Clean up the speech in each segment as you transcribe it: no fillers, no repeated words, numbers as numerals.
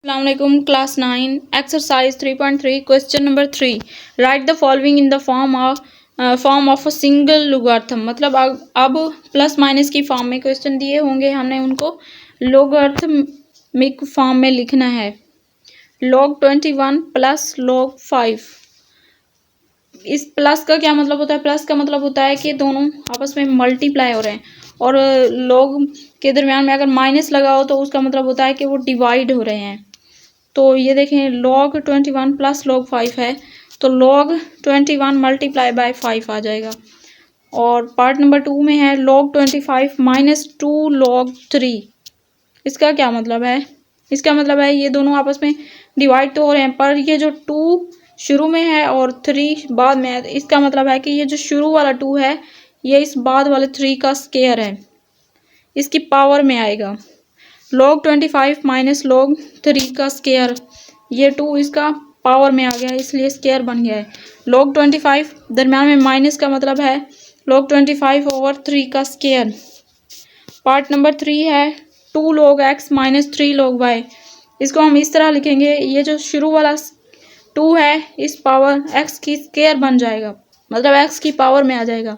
Assalamualaikum class 9 exercise 3.3 question number 3 write the following in the form of a single logarithm। मतलब अब plus minus की form में question दिए होंगे, हमने उनको लोगरिथमिक फॉर्म में लिखना है। log 21 plus log 5। इस प्लस का क्या मतलब होता है? प्लस का मतलब होता है कि दोनों आपस में मल्टीप्लाई हो रहे हैं, और log के दरमियान में अगर माइनस लगा हो तो उसका मतलब होता है कि वो डिवाइड हो रहे हैं। तो ये देखें, log 21 प्लस log 5 है, तो log 21 मल्टीप्लाई बाय 5 आ जाएगा। और पार्ट नंबर 2 में है log 25 माइनस 2 log 3। इसका क्या मतलब है? इसका मतलब है ये दोनों आपस में डिवाइड तो हो रहे हैं, पर ये जो 2 शुरू में है और 3 बाद में है, इसका मतलब है कि ये जो शुरू वाला 2 है ये इस बाद वाले 3 का स्क्वायर है, इसकी पावर में आएगा। log 25 माइनस log 3 का स्क्वायर, ये 2 इसका पावर में आ गया, इसलिए स्क्वायर बन गया है। log 25 दरम्यान में माइनस का मतलब है log 25 ओवर 3 का स्क्वायर। पार्ट नंबर 3 है 2 log x minus 3 log y। इसको हम इस तरह लिखेंगे, ये जो शुरू वाला 2 है इस पावर x की स्क्वायर बन जाएगा, मतलब x की पावर में आ जाएगा।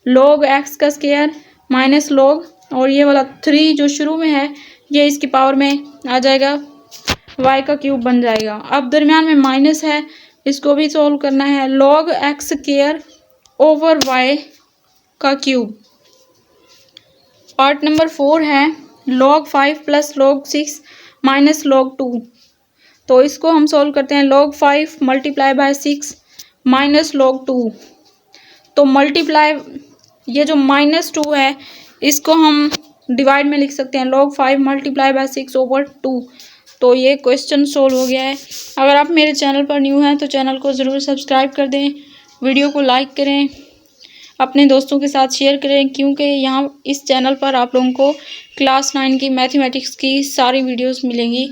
log x का स्क्वायर माइनस log, और ये वाला 3 जो शुरू में है ये इसकी पावर में आ जाएगा, y का क्यूब बन जाएगा। अब दरमियान में माइनस है, इसको भी सोल्व करना है। log x square over y का क्यूब। पार्ट नंबर 4 है log 5 plus log 6 minus log 2। तो इसको हम सोल्व करते हैं। log 5 multiply by 6 minus log 2। तो मल्टीप्लाई, ये जो माइनस 2 है इसको हम डिवाइड में लिख सकते हैं, log 5 मल्टीप्लाई बाय 6 ओवर 2। तो ये क्वेश्चन सोल्व हो गया है। अगर आप मेरे चैनल पर न्यू हैं तो चैनल को ज़रूर सब्सक्राइब कर दें, वीडियो को लाइक करें, अपने दोस्तों के साथ शेयर करें, क्योंकि यहाँ इस चैनल पर आप लोगों को क्लास 9 की मैथमेटिक्स की सारी वीडियोस मिलेंगी।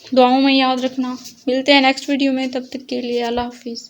दुआओं में याद रखना। मिलते हैं नेक्स्ट वीडियो में, तब तक के लिए अल्लाह हाफिज़।